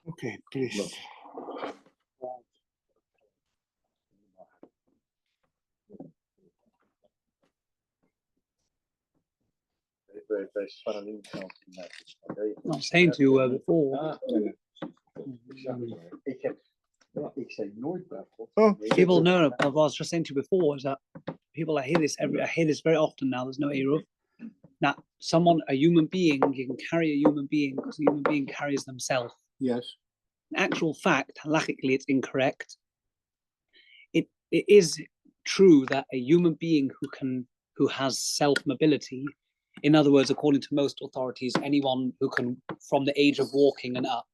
Okay, please. I was saying to you before, people know. I was just saying to you before is that people I hear this very often now. There's no eruv. That a human being, you can carry a human being because a human being carries themselves. Yes. In actual fact, halachically, it's incorrect. It is true that a human being who has self-mobility, in other words, according to most authorities, anyone who can, from the age of walking and up,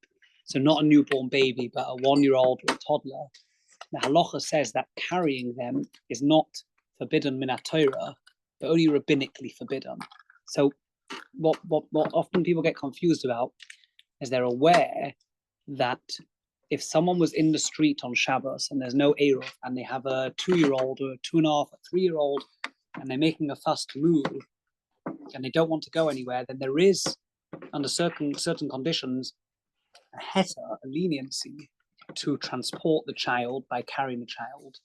so not a newborn baby, but a 1-year-old or a toddler, the halacha says that carrying them is not forbidden min Torah, but only rabbinically forbidden. So what often people get confused about is they're aware that if someone was in the street on Shabbos and there's no eruv and they have a 2-year-old or a 2.5 or 3-year-old and they're making a fuss to move and they don't want to go anywhere, then there is, under certain conditions, a leniency to transport the child by carrying the child.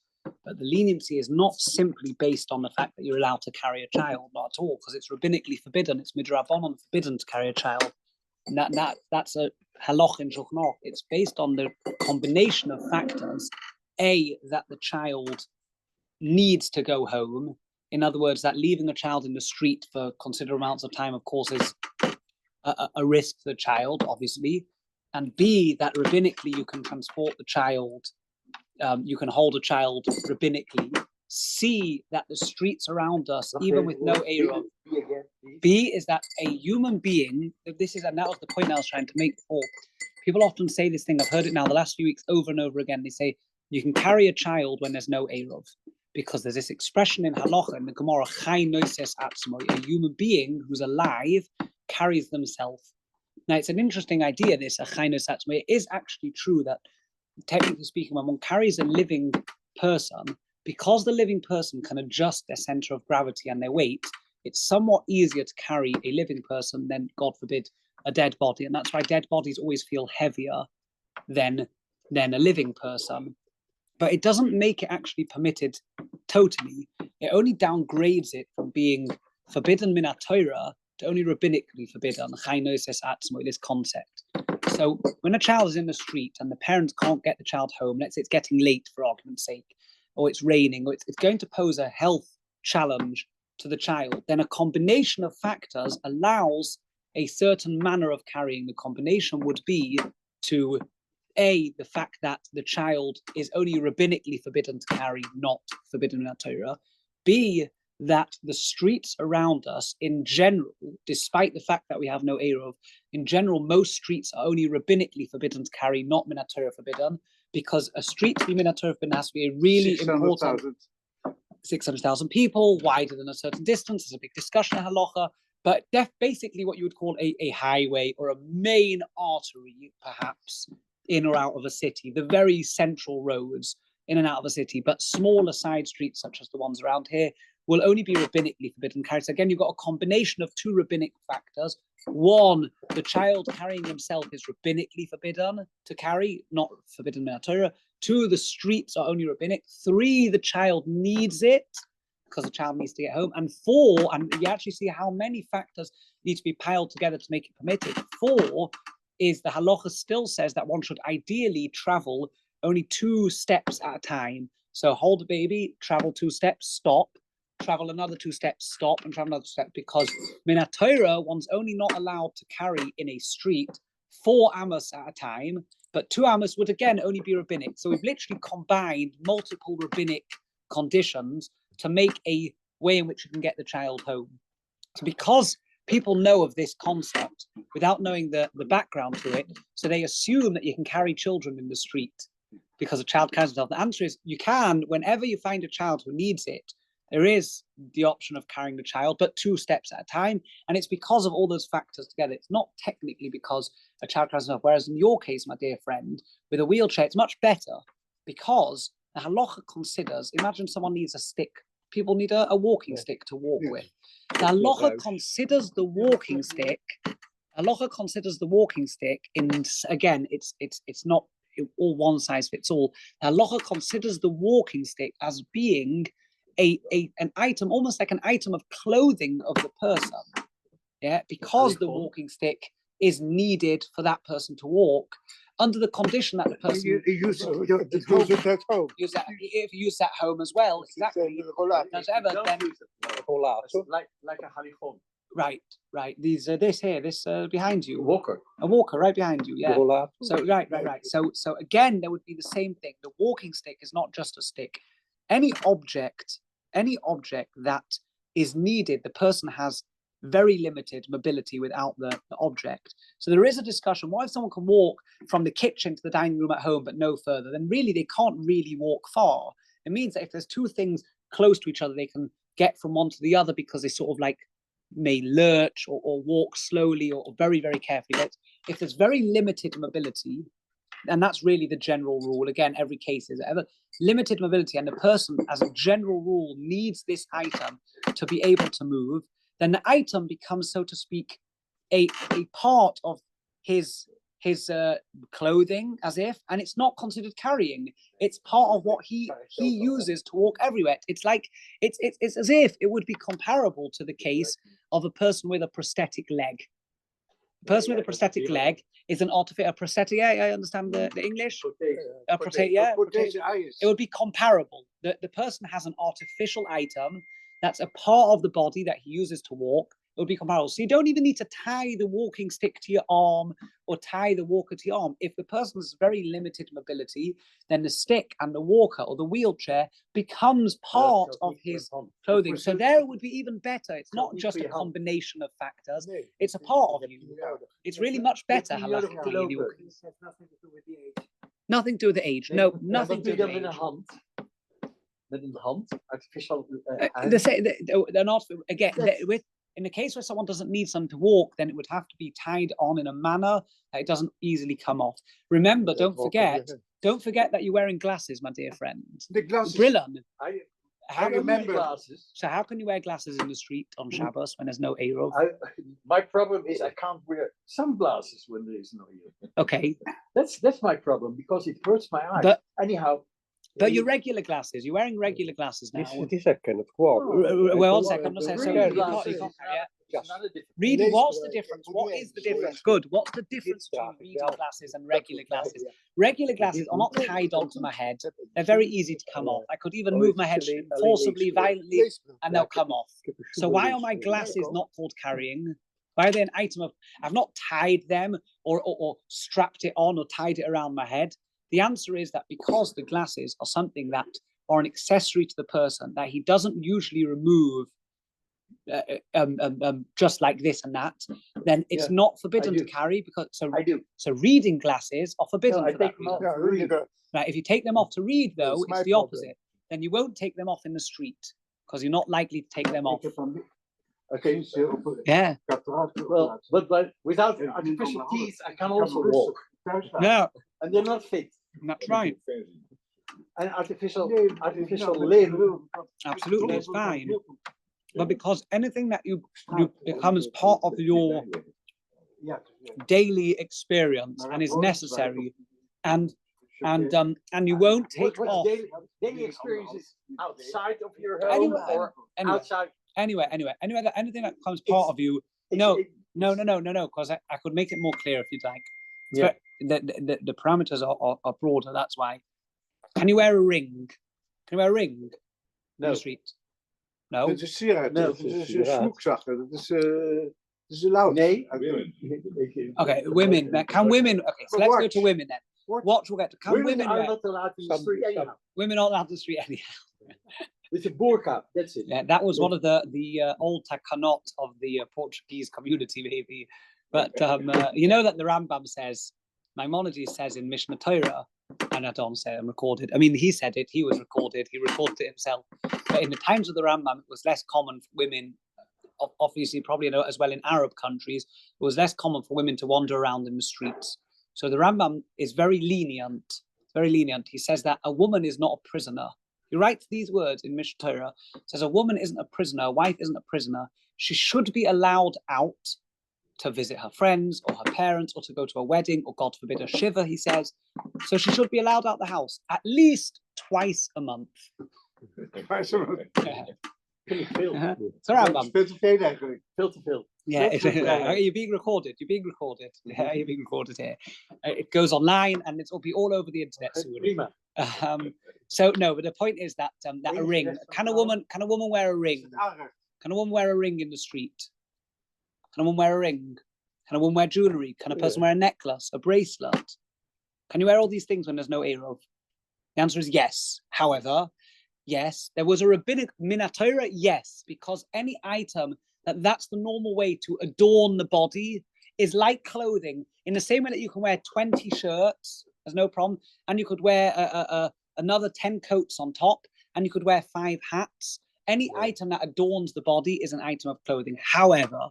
But the leniency is not simply based on the fact that you're allowed to carry a child, not at all, because it's rabbinically forbidden. It's midrabanan forbidden to carry a child. And that's a halach in Shulchan Aruch. It's based on the combination of factors. A, that the child needs to go home. In other words, that leaving a child in the street for considerable amounts of time, of course, is a risk to the child, obviously. And B, that rabbinically you can transport the child, you can hold a child rabbinically. C, that the streets around us, even with no eruv. B is that a human being, and that was the point I was trying to make before. People often say this thing, I've heard it now the last few weeks over and over again. They say, you can carry a child when there's no eruv. Because there's this expression in halacha, in the Gemara, chai noises atzmo, a human being who's alive carries themselves. Now, it's an interesting idea, this, a chai noises atzmo. It is actually true that, technically speaking, when one carries a living person, because the living person can adjust their center of gravity and their weight, it's somewhat easier to carry a living person than, God forbid, a dead body. And that's why dead bodies always feel heavier than a living person. But it doesn't make it actually permitted totally. It only downgrades it from being forbidden min Torah to only rabbinically forbidden, chai noises atzmo, this concept. So when a child is in the street and the parents can't get the child home, let's say it's getting late for argument's sake, or it's raining, or it's going to pose a health challenge to the child, then a combination of factors allows a certain manner of carrying. The combination would be to A, the fact that the child is only rabbinically forbidden to carry, not forbidden in Torah. B, that the streets around us in general, despite the fact that we have no eruv, in general, most streets are only rabbinically forbidden to carry, not min Torah forbidden, because a street to be min Torah forbidden has to be a really 600,000 people, wider than a certain distance. There's a big discussion in halacha, but basically what you would call a highway or a main artery, perhaps, in or out of a city, the very central roads in and out of a city, but smaller side streets such as the ones around here will only be rabbinically forbidden carry. So again, you've got a combination of two rabbinic factors. One, the child carrying himself is rabbinically forbidden to carry, not forbidden in Torah. Two, the streets are only rabbinic. Three, the child needs it because the child needs to get home. And four, and you actually see how many factors need to be piled together to make it permitted. Four is the halacha still says that one should ideally travel only 2 steps at a time. So hold a baby, travel 2 steps, stop, travel another 2 steps, stop, and travel another step, because min Torah, one's only not allowed to carry in a street 4 amos at a time, but 2 amos would again only be rabbinic. So we've literally combined multiple rabbinic conditions to make a way in which you can get the child home. So because people know of this concept without knowing the background to it, so they assume that you can carry children in the street because a child carries himself. The answer is you can, whenever you find a child who needs it. There is the option of carrying the child, but 2 steps at a time. And it's because of all those factors together. It's not technically because a child carries himself. Whereas in your case, my dear friend, with a wheelchair, it's much better because the halacha considers, imagine someone needs a stick people need a walking stick to walk with. The halacha considers the walking stick. Halacha considers the walking stick again. It's not all one size fits all. The halacha considers the walking stick as being an item, almost like an item of clothing of the person. Yeah, because the walking stick is needed for that person to walk, under the condition that the person use it at home. If you use that home as well, exactly. Whatever, then like a halichon. Right. These this behind you. A walker right behind you. Yeah. So right. So again, there would be the same thing. The walking stick is not just a stick. Any object that is needed, the person has very limited mobility without the object. So there is a discussion. What if someone can walk from the kitchen to the dining room at home, but no further? Then really they can't really walk far. It means that if there's two things close to each other, they can get from one to the other because they sort of like may lurch or walk slowly or very, very carefully. But if there's very limited mobility, and that's really the general rule, again, every case is ever limited mobility, and the person as a general rule needs this item to be able to move, then the item becomes, so to speak, a part of his clothing, as if, and it's not considered carrying. It's part of what he uses to walk everywhere. It's like it's as if it would be comparable to the case of a person with a prosthetic leg. A person with a prosthetic leg is an artificial prosthetic. Yeah, I understand the English. It would be comparable. The person has an artificial item that's a part of the body that he uses to walk. It would be comparable. So you don't even need to tie the walking stick to your arm or tie the walker to your arm. If the person has very limited mobility, then the stick and the walker or the wheelchair becomes part of his clothing. So there it would be even better. It's not just a combination of factors. It's a part of you. It's really much better. Nothing to do with the age. Nothing to do with the age. No, nothing to do with the age. Met een hand, artificial. They're not again with. In the case where someone doesn't need something to walk, then it would have to be tied on in a manner that it doesn't easily come off. Remember, don't forget that you're wearing glasses, my dear friend. The glasses. Brilliant. I remember glasses. So how can you wear glasses in the street on Shabbos when there's no Eruv? My problem is I can't wear sunglasses when there is no Eruv. Okay. That's my problem because it hurts my eyes. But anyhow. But your regular glasses, you're wearing regular glasses now. It is a kind of quad. Well, one second, I'm not saying so. Reading, what's the difference? What is the difference? Good. What's the difference between reading glasses and regular glasses? Regular glasses are not tied onto my head. They're very easy to come off. I could even move my head forcibly, violently, and they'll come off. So why are my glasses not called carrying? Why are they an item of? I've not tied them or strapped it on or tied it around my head. The answer is that because the glasses are something that are an accessory to the person that he doesn't usually remove just like this and that, then it's not forbidden to carry because so reading glasses are forbidden for that reason. Right, if you take them off to read though, it's the opposite. Then you won't take them off in the street because you're not likely to take them off. Okay, so yeah. Well, but without artificial teeth, I can also walk. Yeah, and they're not fit. That's right. And artificial limb. Absolutely, it's fine. But because anything that you becomes part of your daily experience and is necessary, and you won't take off. Daily experience is outside of your home or outside. Anyway, anything that becomes part of you. No. Because I could make it more clear if you'd like. Yeah. The parameters are broader. That's why. Can you wear a ring? Can you wear a ring in the street? No. Het is sieraad. Het is een snoekzachter. Het is allowed. Nee. Okay, women. Can women? Okay, so let's go to women then. Watch will get to. Can women are wear? not allowed in the street anyhow. Women aren't allowed in the street anyhow. With a burqa, that's it. Yeah, that was one of the old takanot of the Portuguese community, maybe. But you know that the Rambam says, Maimonides says in Mishnah Torah, and I don't say I'm recorded. I mean, he said it. He was recorded. He recorded it himself. But in the times of the Rambam, it was less common for women. Obviously, probably as well in Arab countries, it was less common for women to wander around in the streets. So the Rambam is very lenient. Very lenient. He says that a woman is not a prisoner. He writes these words in Mishnah Torah. Says a woman isn't a prisoner, a wife isn't a prisoner. She should be allowed out to visit her friends or her parents or to go to a wedding or, God forbid, a shiva, he says. So she should be allowed out the house at least twice a month. Twice a month. Yeah. Uh-huh. It's a Rambam. Veel te veel. Yeah, you're being recorded. You're being recorded. Yeah, you're being recorded here. It goes online and it'll be all over the internet soon. So no, but the point is that that a ring. Can a woman wear a ring? Can a woman wear a ring in the street? Can a woman wear a ring? Can a woman wear jewelry? Can a person wear a necklace, a bracelet? Can you wear all these things when there's no Eruv? The answer is yes. However, yes, there was a rabbinic minatora, yes, because any item that's the normal way to adorn the body is like clothing. In the same way that you can wear 20 shirts, there's no problem, and you could wear another 10 coats on top, and you could wear 5 hats. Any item that adorns the body is an item of clothing. However,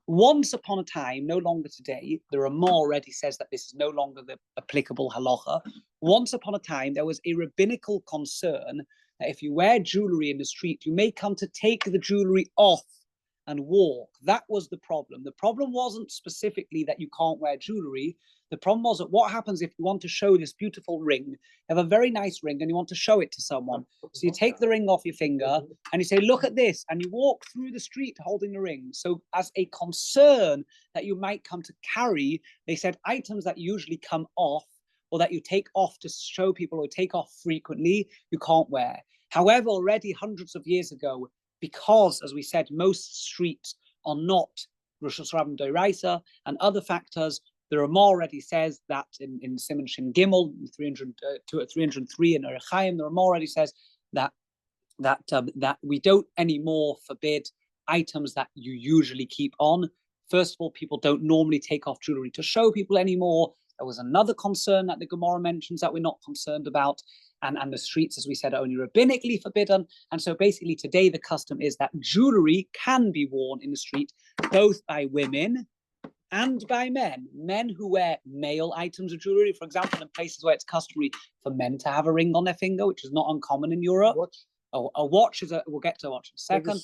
once upon a time, no longer today, the Ramah already says that this is no longer the applicable halacha. Once upon a time, there was a rabbinical concern that if you wear jewelry in the street, you may come to take the jewelry off and walk. That was the problem. The problem wasn't specifically that you can't wear jewelry. The problem was that what happens if you want to show this beautiful ring, you have a very nice ring and you want to show it to someone. So you take the ring off your finger and you say, look at this, and you walk through the street holding the ring. So as a concern that you might come to carry, they said items that usually come off or that you take off to show people or take off frequently, you can't wear. However, already hundreds of years ago, because, as we said, most streets are not Rosh Hashanah Doraisa and other factors, the Ramah already says that in Siman Shin Gimel 303 in Orech Chaim, the Ramah already says that we don't anymore forbid items that you usually keep on. First of all, people don't normally take off jewelry to show people anymore. There was another concern that the Gemara mentions that we're not concerned about. And the streets, as we said, are only rabbinically forbidden. And so basically today the custom is that jewelry can be worn in the street, both by women and by men. Men who wear male items of jewelry, for example, in places where it's customary for men to have a ring on their finger, which is not uncommon in Europe. A watch is we'll get to a watch in a second.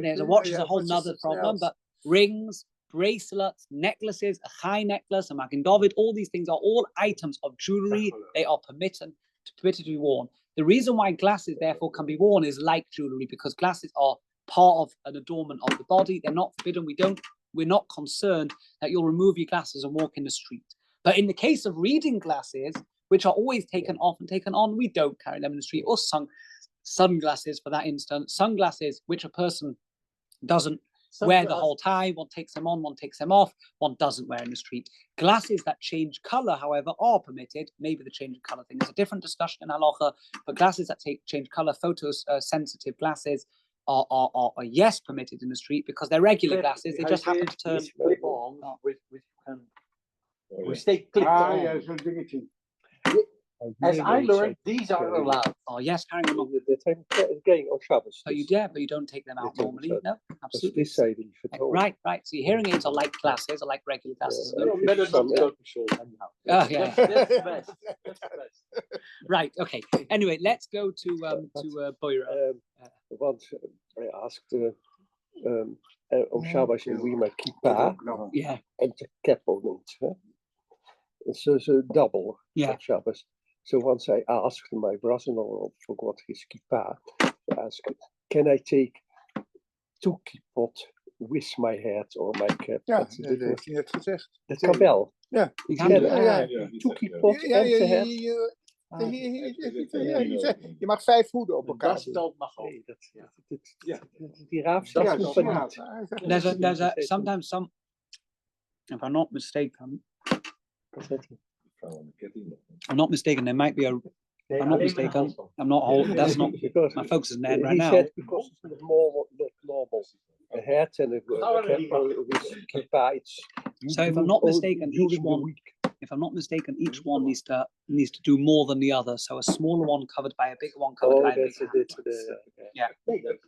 There's a watch is a whole nother problem, but rings, bracelets, necklaces, a high necklace, a Magen David, all these things are all items of jewelry. They are permitted to be worn. The reason why glasses therefore can be worn is like jewelry, because glasses are part of an adornment of the body. They're not forbidden. We're not concerned that you'll remove your glasses and walk in the street. But in the case of reading glasses, which are always taken off and taken on, we don't carry them in the street. Or sunglasses for that instance, sunglasses which a person doesn't wear the whole time. One takes them on, one takes them off, one doesn't wear in the street. Glasses that change color, however, are permitted. Maybe the change of color thing is a different discussion in halacha, but glasses that change color, photosensitive glasses are yes permitted in the street because they're regular glasses. They just happen to turn on. We stay clipped on. As I learned, these are allowed. Oh yes, carrying them on. Going on Shabbos. Oh, but you don't take them out normally. No, absolutely. Right. So your hearing aids are like glasses, are like regular glasses. Oh yeah. That's the best. Right. Okay. Anyway, let's go to Boira. Once I asked on Shabbos and we met kippa. Yeah. And the cap on it. So it's a double on Shabbos. So once I asked my brother-in-law, forgot his kippa, I asked, can I take 2 kippot with my hat or my cap? Ja, dat heeft hij net gezegd. Dat kan wel. Ja. 2 kippot en de hat. Je mag 5 hoeden op elkaar doen. Dat mag ook. Die raaf staat van niet. There's a sometimes if I'm not mistaken, there might be a. I'm not mistaken. I'm not holding. That's not. My focus is Ned right he now. Said because it's more normal. A hat and a with kippa. So if I'm not mistaken, each one needs to do more than the other. So a smaller one covered by a bigger one covered by a bigger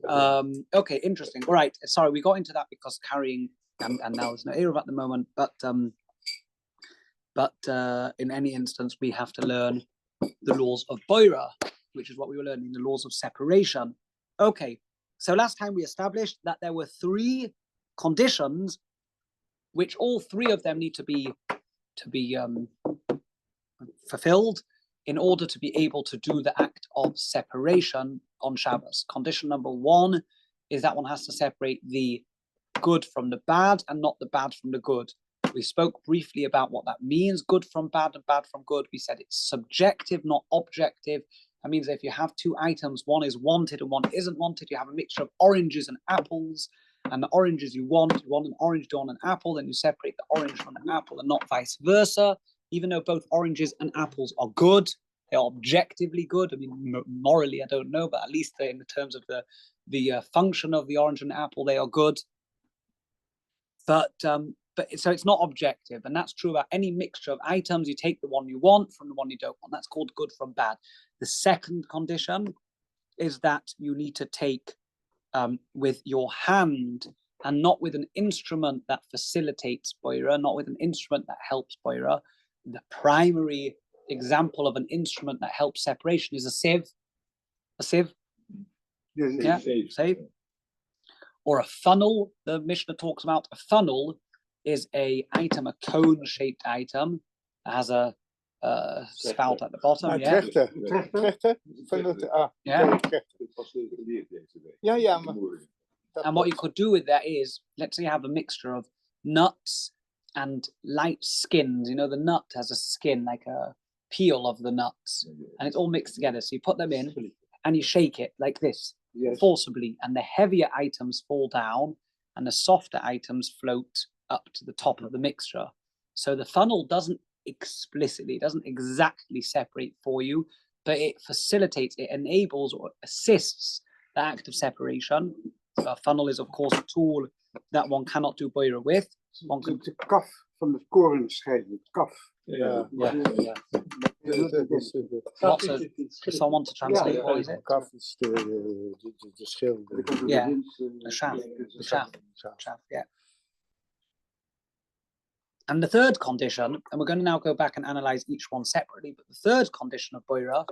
one. Okay, interesting. All right. Sorry, we got into that because carrying and now there's no Eruv at the moment, but in any instance we have to learn the laws of Boira. which is what we were learning, the laws of separation. Okay, so last time we established that there were 3 conditions, which all 3 of them need to be fulfilled in order to be able to do the act of separation on Shabbos. Condition number 1 is that one has to separate the good from the bad and not the bad from the good. We spoke briefly about what that means, good from bad and bad from good. We said it's subjective, not objective. That means that if you have 2 items, one is wanted and one isn't wanted, you have a mixture of oranges and apples, and the oranges you want an orange, you want an apple, then you separate the orange from the apple and not vice versa. Even though both oranges and apples are good, they are objectively good. I mean, morally, I don't know, but at least in the terms of the function of the orange and apple, they are good. But so it's not objective, and that's true about any mixture of items. You take the one you want from the one you don't want. That's called good from bad. The second condition is that you need to take with your hand and not with an instrument that facilitates boira, not with an instrument that helps boira. The primary example of an instrument that helps separation is a sieve. A sieve? Yeah, sieve. Or a funnel. The Mishnah talks about a funnel is a cone-shaped item that has a spout at the bottom. Yeah. And what you could do with that is, let's say you have a mixture of nuts and light skins. You know, the nut has a skin, like a peel of the nuts, and it's all mixed together. So you put them in and you shake it like this, forcibly, and the heavier items fall down and the softer items float up to the top of the mixture. So the funnel doesn't exactly separate for you, but it facilitates, it enables or assists the act of separation. So a funnel is, of course, a tool that one cannot do boira with. One can de kaf van de koren scheiden, kaf. Someone to translate, what is it? Kaf is de schil. Yeah, the shaft, yeah. And the third condition, and we're going to now go back and analyze each one separately, but the third condition of boira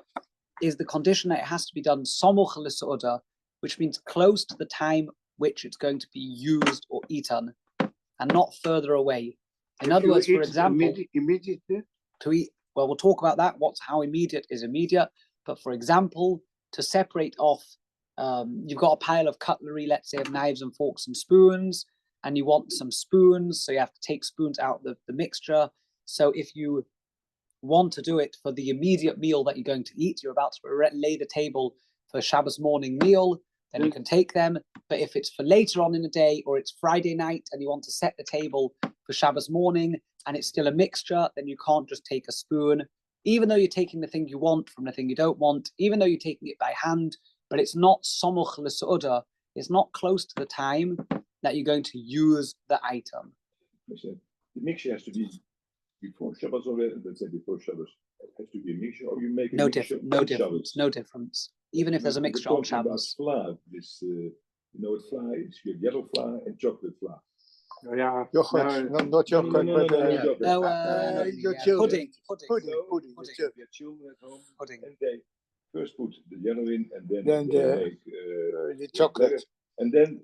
is the condition that it has to be done samuch l'seuda, which means close to the time which it's going to be used or eaten, and not further away. In other words, for example, immediately to eat, well, we'll talk about that, how immediate is immediate, but for example, to separate off, you've got a pile of cutlery, let's say of knives and forks and spoons, and you want some spoons, so you have to take spoons out of the mixture. So if you want to do it for the immediate meal that you're going to eat, you're about to lay the table for Shabbos morning meal, then you can take them. But if it's for later on in the day, or it's Friday night and you want to set the table for Shabbos morning and it's still a mixture, then you can't just take a spoon, even though you're taking the thing you want from the thing you don't want, even though you're taking it by hand, but it's not samuch l'seuda, it's not close to the time that you're going to use the item. The mixture has to be before Shabbos already, let's say before Shabbos. It has to be a mixture, or you make no difference. Even if there's a mixture on Shabbos. Flour, this, you know what flour is? You have yellow flour and chocolate flour. Yogurt, not yogurt, Pudding. You have children at home, and they first put the yellow in, and then they make the chocolate. And then,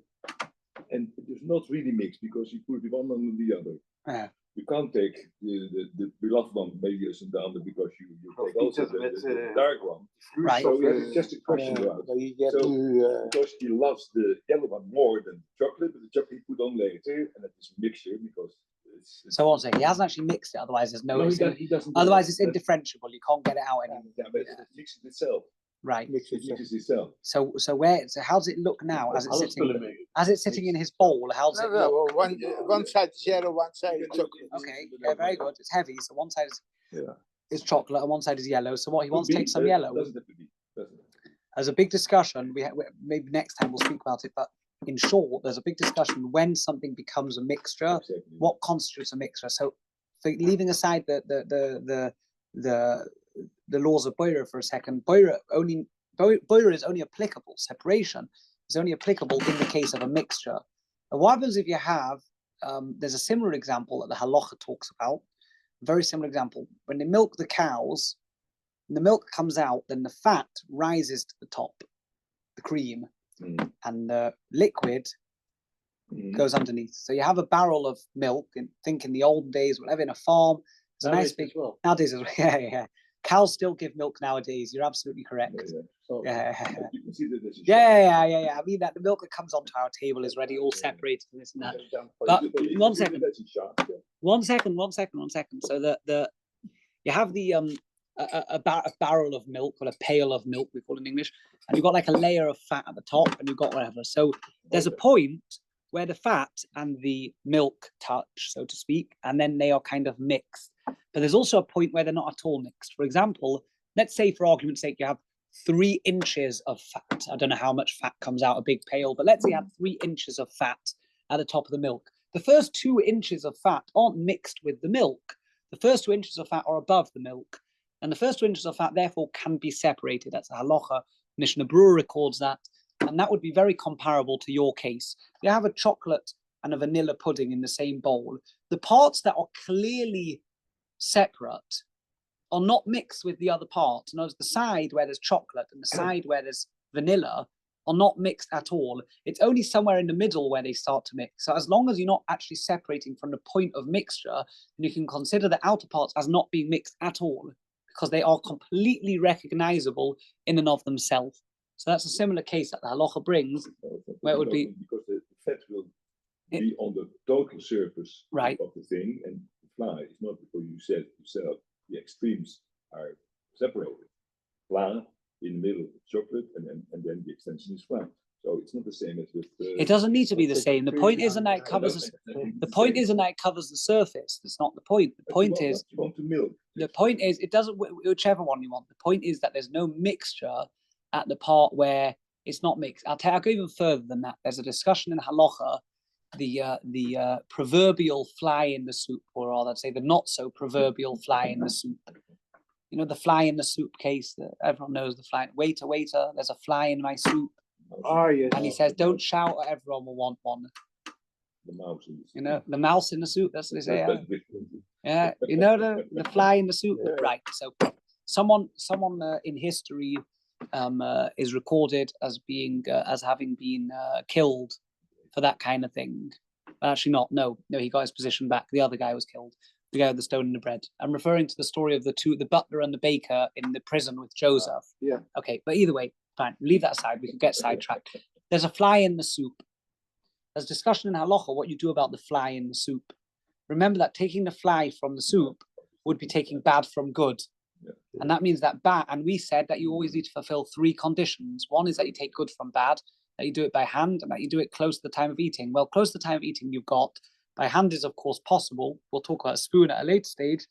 and it is not really mixed because you put the one under the other. Yeah. You can't take the beloved one maybe as a down because you take also the dark one. Right. So it's just a question about. Because he loves the yellow one more than chocolate, but the chocolate he put on later, and it's a mixture because it's. So one second, he hasn't actually mixed it. Otherwise, there's no. He doesn't. Otherwise, it's indifferential. You can't get it out anymore. Yeah, but it mixes itself. Right. It mixes itself. So how does it look now as it's sitting in his bowl? How does it look? One side is yellow, one side is chocolate. Okay, yeah, very good. It's heavy, so one side is chocolate and one side is yellow. So what he wants to take some yellow. There's a big discussion. Maybe next time we'll speak about it, but in short, there's a big discussion when something becomes a mixture. What constitutes a mixture? So, leaving aside the laws of boira for a second, boira is only applicable. Separation is only applicable in the case of a mixture. And what happens if you have? There's a similar example that the halacha talks about. Very similar example. When they milk the cows, and the milk comes out, then the fat rises to the top, the cream, and the liquid goes underneath. So you have a barrel of milk, and think in the old days, whatever, in a farm, there's a nice big, nowadays, yeah. Cows still give milk nowadays. You're absolutely correct. Yeah. I mean that the milk that comes onto our table is already all separated and this and that. But one second. So the you have the a barrel of milk, or a pail of milk, we call it in English, and you've got like a layer of fat at the top, and you've got whatever. So there's a point where the fat and the milk touch, so to speak, and then they are kind of mixed. But there's also a point where they're not at all mixed. For example, let's say for argument's sake, you have 3 inches of fat. I don't know how much fat comes out a big pail, but let's say you have 3 inches of fat at the top of the milk. The first 2 inches of fat aren't mixed with the milk. The first 2 inches of fat are above the milk. And the first 2 inches of fat, therefore, can be separated. That's a halacha. Mishnah Berurah records that. And that would be very comparable to your case. You have a chocolate and a vanilla pudding in the same bowl. The parts that are clearly separate are not mixed with the other parts. Notice the side where there's chocolate and the side where there's vanilla are not mixed at all. It's only somewhere in the middle where they start to mix. So as long as you're not actually separating from the point of mixture, then you can consider the outer parts as not being mixed at all, because they are completely recognizable in and of themselves. So that's a similar case that the halacha brings, where it would be because the fat will be on the total surface of the thing, and the fly is not, because you said yourself the extremes are separated. Fly in the middle of chocolate, and then the extension is flat. So it's not the same as with. It doesn't need to be the same. The point isn't that it covers. The point isn't that it covers the surface. That's not the point. The point is. You want to milk. The point is, it doesn't. Whichever one you want. The point is that there's no mixture at the part where it's not mixed. I'll go even further than that. There's a discussion in halacha, the proverbial fly in the soup, or rather, I'd say the not so proverbial fly in the soup. You know, the fly in the soup case that everyone knows. The fly. Waiter, there's a fly in my soup. Oh yes. And he says, "Don't shout, or everyone will want one." The mouse in the soup. You know, the mouse in the soup. That's what they say. Yeah, you know the fly in the soup, right? So, someone in history is recorded as being as having been killed for that kind of thing. But actually, not. No, he got his position back. The other guy was killed. The guy with the stone in the bread. I'm referring to the story of the butler and the baker in the prison with Joseph. Yeah. Okay, but either way, fine. Leave that aside. We could get sidetracked. There's a fly in the soup. There's discussion in halacha what you do about the fly in the soup. Remember that taking the fly from the soup would be taking bad from good. And that means that bad, and we said that you always need to fulfill 3 conditions. One is that you take good from bad, that you do it by hand, and that you do it close to the time of eating. Well, close to the time of eating you've got. By hand is, of course, possible. We'll talk about a spoon at a later stage.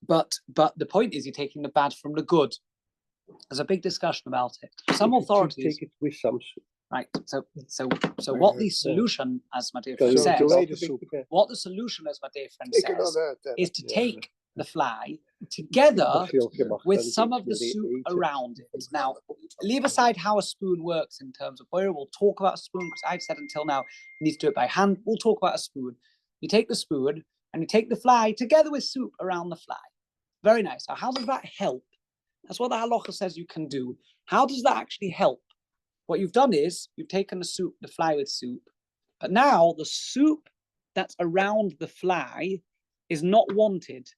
But the point is you're taking the bad from the good. There's a big discussion about it. Some authorities take it with some. Right. So what the solution, as my dear friend says, what the solution, as my dear friend says, is to take the fly together with some of the soup around it. Now, leave aside how a spoon works in terms of where we'll talk about a spoon, because I've said until now you need to do it by hand. We'll talk about a spoon. You take the spoon and you take the fly together with soup around the fly. Very nice. Now, how does that help? That's what the halacha says you can do. How does that actually help? What you've done is you've taken the soup, the fly with soup, but now the soup that's around the fly is not wanted.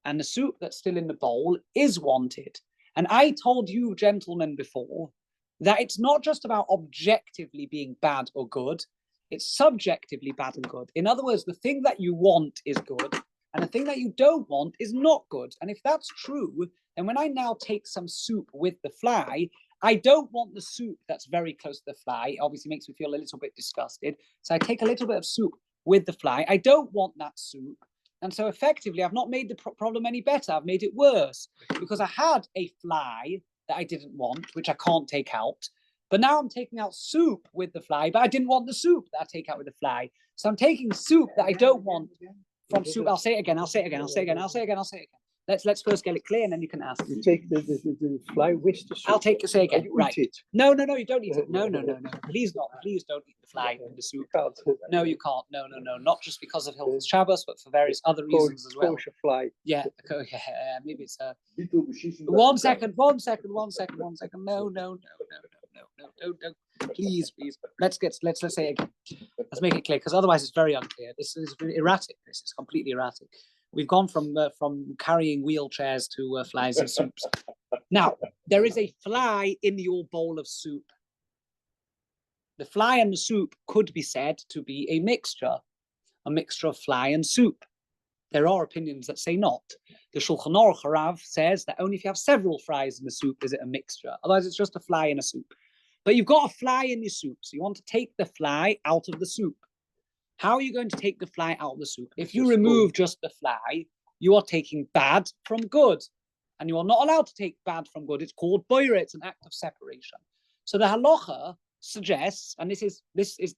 And the soup that's still in the bowl is wanted. And I told you, gentlemen, before that it's not just about objectively being bad or good, it's subjectively bad and good. In other words, the thing that you want is good, and the thing that you don't want is not good. And if that's true, then when I now take some soup with the fly, I don't want the soup that's very close to the fly. It obviously makes me feel a little bit disgusted. So I take a little bit of soup with the fly. I don't want that soup. And so effectively, I've not made the problem any better. I've made it worse because I had a fly that I didn't want, which I can't take out. But now I'm taking out soup with the fly, but I didn't want the soup that I take out with the fly. So I'm taking soup that I don't want from soup. I'll say it again. let's first get it clear, and then you can ask. You take the fly with the soup. I'll take it. Say again. You Right. eat it. No, you don't eat it. No. Please not. Please don't eat the fly in the soup. You can't. No, you can't. No. Not just because of Hilchos Shabbos, but for various other reasons as well. Kosher fly. Yeah. Maybe it's a. One second. No. Please. Let's say again. Let's make it clear, because otherwise it's very unclear. This is erratic. This is completely erratic. We've gone from carrying wheelchairs to flies in soups. Now, there is a fly in your bowl of soup. The fly and the soup could be said to be a mixture of fly and soup. There are opinions that say not. The Shulchan Aruch Harav says that only if you have several flies in the soup is it a mixture. Otherwise, it's just a fly in a soup. But you've got a fly in your soup, so you want to take the fly out of the soup. How are you going to take the fly out of the soup? If you remove just the fly, you are taking bad from good. And you are not allowed to take bad from good. It's called boira. It's an act of separation. So the halacha suggests, and this is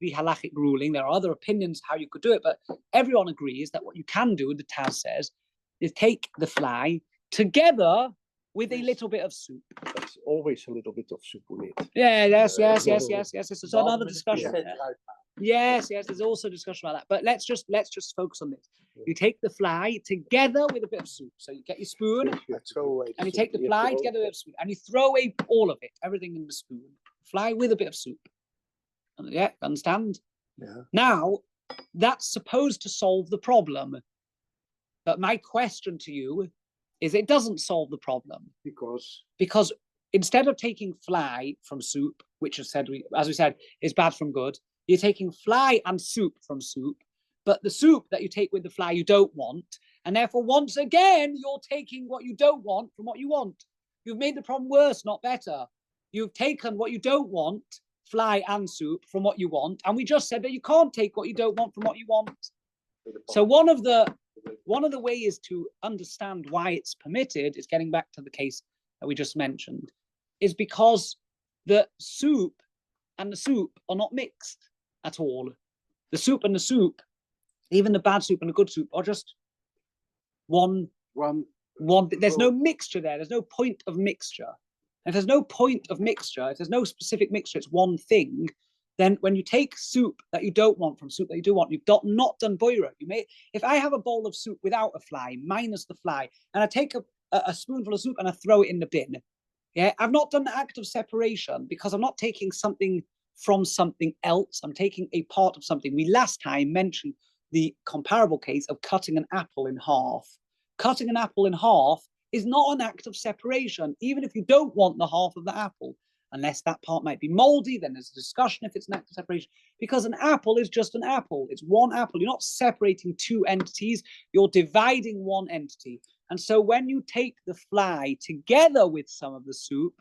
the halachic ruling, there are other opinions how you could do it, but everyone agrees that what you can do, the Taz says, is take the fly together with a little bit of soup. There's always a little bit of soup in it. Yeah, yes. It's another discussion. Yes, there's also discussion about that. But let's just focus on this. You take the fly together with a bit of soup. So you get your spoon and you take the fly together with a bit of soup and you throw away all of it, everything in the spoon. Fly with a bit of soup. Yeah, understand? Yeah. Now, that's supposed to solve the problem. But my question to you is it doesn't solve the problem. Because instead of taking fly from soup, which as we said, is bad from good, you're taking fly and soup from soup, but the soup that you take with the fly you don't want, and therefore once again you're taking what you don't want from what you want. You've made the problem worse, not better. You've taken what you don't want, fly and soup, from what you want, and we just said that you can't take what you don't want from what you want. So one of the ways to understand why it's permitted is getting back to the case that we just mentioned, is because the soup and the soup are not mixed at all. The soup and the soup, even the bad soup and the good soup, are just one. There's no mixture there. There's no point of mixture. If there's no point of mixture, if there's no specific mixture, it's one thing. Then when you take soup that you don't want from soup that you do want, you've not done boira. If I have a bowl of soup without a fly, minus the fly, and I take a spoonful of soup and I throw it in the bin, yeah, I've not done the act of separation because I'm not taking something from something else. I'm taking a part of something. We last time mentioned the comparable case of cutting an apple in half. Cutting an apple in half is not an act of separation, even if you don't want the half of the apple. Unless that part might be moldy, then there's a discussion if it's an act of separation. Because an apple is just an apple. It's one apple. You're not separating two entities. You're dividing one entity. And so when you take the fly together with some of the soup,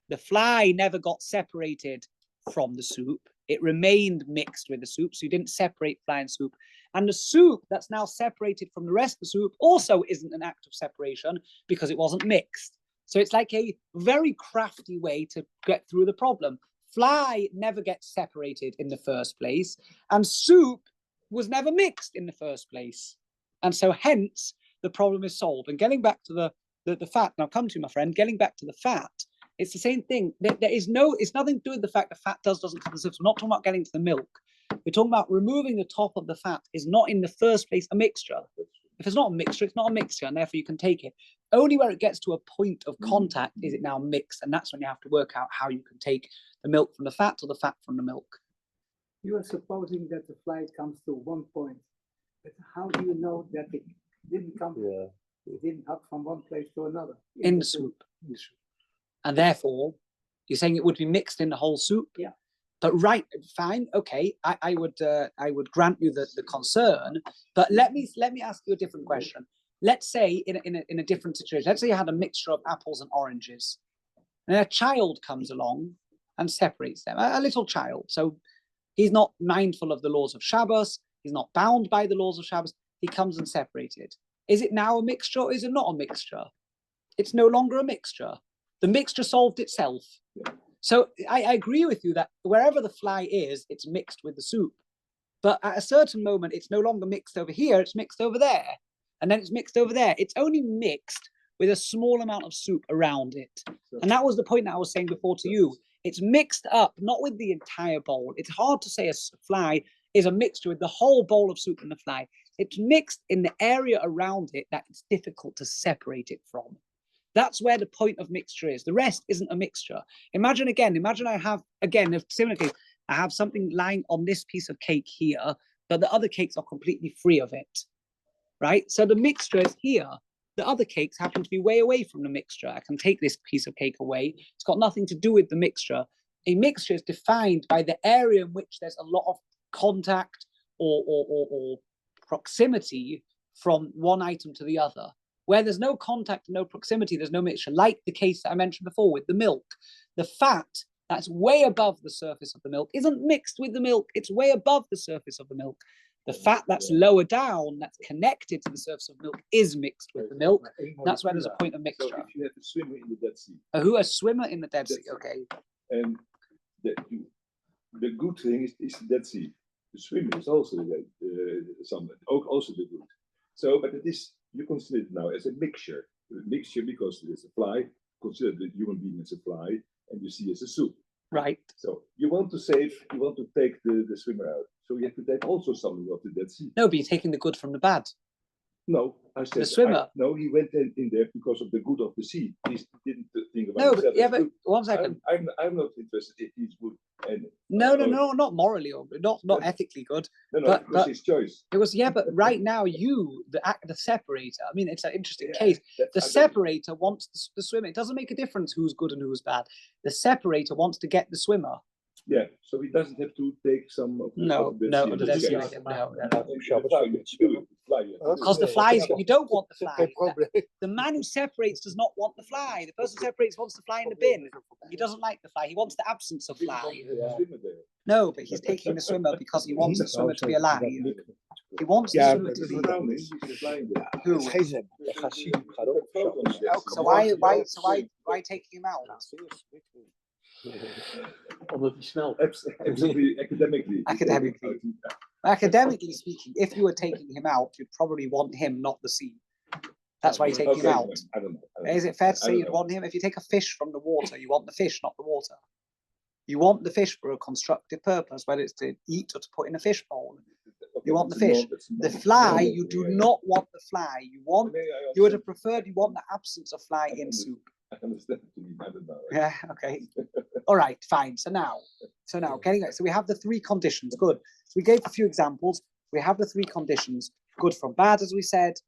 the fly never got separated from the soup. It remained mixed with the soup. So you didn't separate fly and soup. And the soup that's now separated from the rest of the soup also isn't an act of separation because it wasn't mixed. So it's like a very crafty way to get through the problem. Fly never gets separated in the first place, and soup was never mixed in the first place. And so hence the problem is solved. And getting back to the fat, now come to my friend, getting back to the fat, it's the same thing. It's nothing to do with the fact that fat doesn't cover the surface. We're not talking about getting to the milk. We're talking about removing the top of the fat is not in the first place a mixture. If it's not a mixture, it's not a mixture, and therefore you can take it. Only where it gets to a point of contact is it now mixed, and that's when you have to work out how you can take the milk from the fat or the fat from the milk. You are supposing that the fly comes to one point, but how do you know that it didn't come? Yeah. It didn't up from one place to another. In the soup. And therefore, you're saying it would be mixed in the whole soup? Yeah. But right, fine, okay, I would grant you the concern, but let me ask you a different question. Let's say in a different situation, let's say you had a mixture of apples and oranges, and a child comes along and separates them, a little child. So he's not mindful of the laws of Shabbos, he's not bound by the laws of Shabbos, he comes and separated. Is it now a mixture or is it not a mixture? It's no longer a mixture. The mixture solved itself. Yeah. So I agree with you that wherever the fly is, it's mixed with the soup. But at a certain moment, it's no longer mixed over here, it's mixed over there. And then it's mixed over there. It's only mixed with a small amount of soup around it. And that was the point that I was saying before to you. It's mixed up, not with the entire bowl. It's hard to say a fly is a mixture with the whole bowl of soup and the fly. It's mixed in the area around it that it's difficult to separate it from. That's where the point of mixture is. The rest isn't a mixture. Imagine I have, again, a similar case. I have something lying on this piece of cake here, but the other cakes are completely free of it, right? So the mixture is here. The other cakes happen to be way away from the mixture. I can take this piece of cake away. It's got nothing to do with the mixture. A mixture is defined by the area in which there's a lot of contact or proximity from one item to the other. Where there's no contact and no proximity, there's no mixture, like the case that I mentioned before with the milk. The fat that's way above the surface of the milk isn't mixed with the milk. It's way above the surface of the milk. The fat that's lower down, that's connected to the surface of milk, is mixed with the milk. That's where there's a point of mixture. So if you have a swimmer in the Dead Sea. A swimmer in the Dead Sea, okay. And the good thing is the Dead Sea. The swimmer is also also the good. So, but it is, you consider it now as a mixture. A mixture because there's a fly, consider the human being as a fly, and you see as a soup. Right. So you want to take the swimmer out. So you have to take also something of the Dead Sea. No, but you're taking the good from the bad. No, I said the swimmer. No, he went in there because of the good of the sea. He didn't think about. No, but yeah, but 1 second. I'm not interested if he's good. And no, not morally or not ethically good. No, but his choice. It was but right now the separator. I mean, it's an interesting case. The separator wants the swimmer. It doesn't make a difference who's good and who's bad. The separater wants to get the swimmer. Yeah, so he doesn't have to take some. No. Because the flies, you don't want the fly. The man who separates does not want the fly. The person who separates wants the fly in the bin. He doesn't like the fly. He wants the absence of fly. No, but he's taking the swimmer because he wants the swimmer to be alive. He wants the swimmer to be. So why taking him out? Academically speaking, if you were taking him out, you'd probably want him, not the sea. That's why you take him out. I don't know. Is it fair to say you'd want him? If you take a fish from the water, you want the fish, not the water. You want the fish for a constructive purpose, whether it's to eat or to put in a fish bowl. You want the fish. The fly, you do not want the fly. You would have preferred, you want the absence of fly in soup. I understand. I don't know. Yeah, okay. All right, fine. So now, so we have the 3 conditions. Good. So we gave a few examples. We have the 3 conditions. Good from bad, as we said,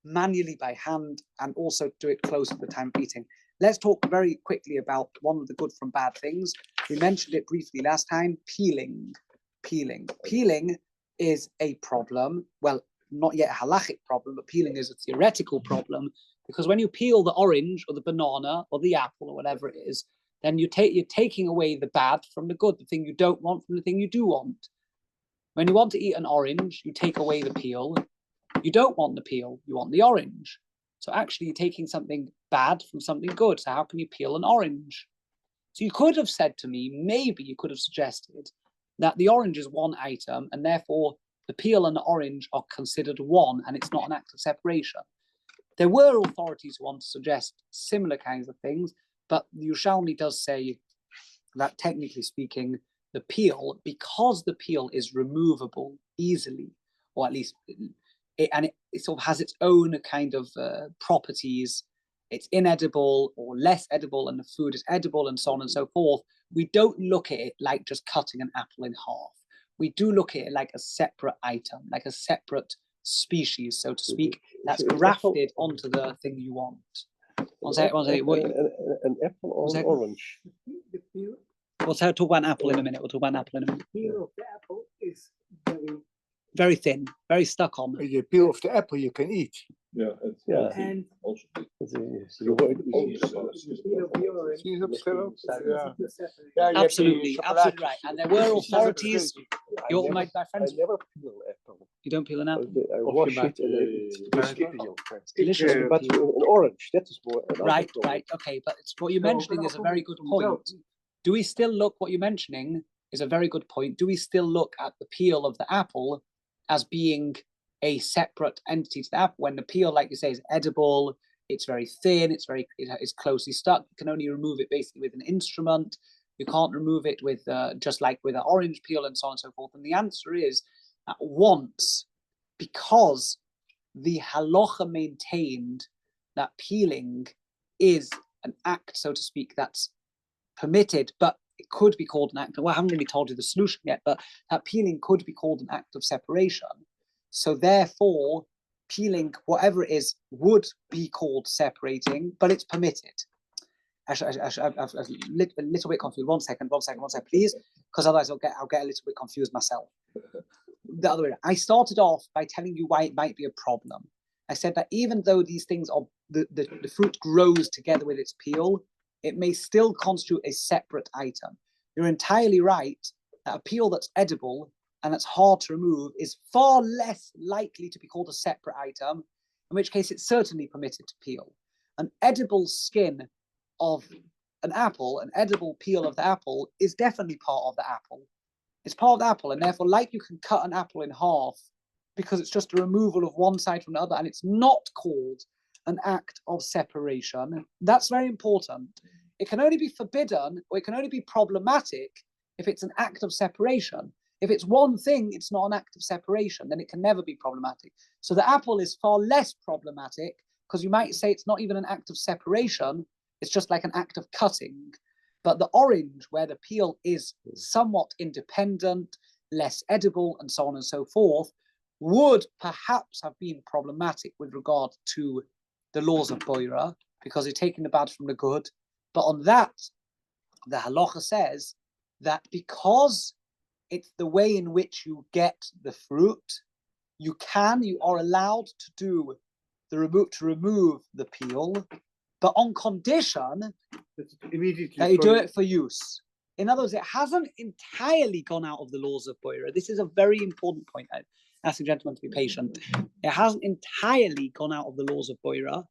manually by hand, and also do it close to the time of eating. Let's talk very quickly about one of the good from bad things. We mentioned it briefly last time, peeling. Peeling is a problem. Well, not yet a halachic problem, but peeling is a theoretical problem, because when you peel the orange or the banana or the apple or whatever it is, then you're taking away the bad from the good, the thing you don't want from the thing you do want. When you want to eat an orange, you take away the peel. You don't want the peel, you want the orange. So actually you're taking something bad from something good. So how can you peel an orange? So you could have said to me, maybe you could have suggested that the orange is one item and therefore the peel and the orange are considered one and it's not an act of separation. There were authorities who want to suggest similar kinds of things, but the Yerushalmi does say that technically speaking, the peel, because the peel is removable easily, or at least it sort of has its own kind of properties, it's inedible or less edible and the food is edible and so on and so forth. We don't look at it like just cutting an apple in half. We do look at it like a separate item, like a separate species, so to speak, that's grafted onto the thing you want. An apple or an orange? We'll talk about an apple in a minute. The peel of the apple is very thin, very stuck on. The peel of the apple you can eat. Yeah, and also. Absolutely right. And there were authorities. My friends. I never peel apple. You don't peel an apple. I wash it and it's delicious. But an orange, that is more. Right. Okay, but what you're mentioning is a very good point. Do we still look? What you're mentioning is a very good point. Do we still look at the peel of the apple as being a separate entity to the apple when the peel, like you say, is edible, it's very thin, it's closely stuck. You can only remove it basically with an instrument. You can't remove it with just like with an orange peel and so on and so forth. And the answer is that once, because the halacha maintained that peeling is an act, so to speak, that's permitted, but it could be called an act. Well, I haven't really told you the solution yet, but that peeling could be called an act of separation. So therefore, peeling, whatever it is, would be called separating, but it's permitted. I'm a little bit confused. One second, please, because otherwise I'll get a little bit confused myself. The other way around. I started off by telling you why it might be a problem. I said that even though these things are the fruit grows together with its peel, it may still constitute a separate item. You're entirely right that a peel that's edible and that's hard to remove is far less likely to be called a separate item, in which case it's certainly permitted to peel. An edible skin of an apple, an edible peel of the apple, is definitely part of the apple. It's part of the apple, and therefore, like you can cut an apple in half because it's just a removal of one side from the other, and it's not called an act of separation. That's very important. It can only be forbidden, or it can only be problematic if it's an act of separation. If it's one thing, it's not an act of separation, then it can never be problematic. So the apple is far less problematic, because you might say it's not even an act of separation, it's just like an act of cutting. But the orange, where the peel is somewhat independent, less edible, and so on and so forth, would perhaps have been problematic with regard to the laws of Boira, because you're taking the bad from the good. But on that, the halacha says that because it's the way in which you get the fruit, you are allowed to do to remove the peel, but on condition that you do it for use. In other words, it hasn't entirely gone out of the laws of Boira. This is a very important point. I ask the gentleman to be patient. It hasn't entirely gone out of the laws of Boira.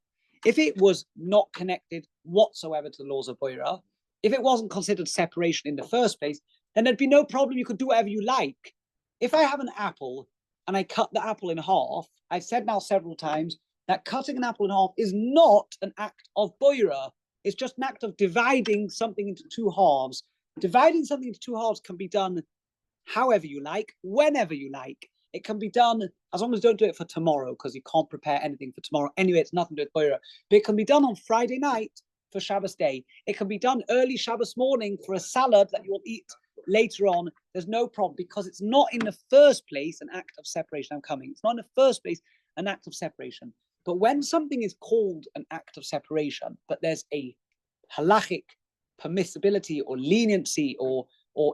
If it was not connected whatsoever to the laws of Boira, if it wasn't considered separation in the first place, then there'd be no problem. You could do whatever you like. If I have an apple and I cut the apple in half, I've said now several times that cutting an apple in half is not an act of Boira. It's just an act of dividing something into two halves. Dividing something into two halves can be done however you like, whenever you like. It can be done, as long as you don't do it for tomorrow, because you can't prepare anything for tomorrow. Anyway, it's nothing to do with Boira. But it can be done on Friday night for Shabbos day. It can be done early Shabbos morning for a salad that you will eat later on. There's no problem, because it's not in the first place an act of separation. It's not in the first place an act of separation. But when something is called an act of separation, but there's a halachic permissibility or leniency or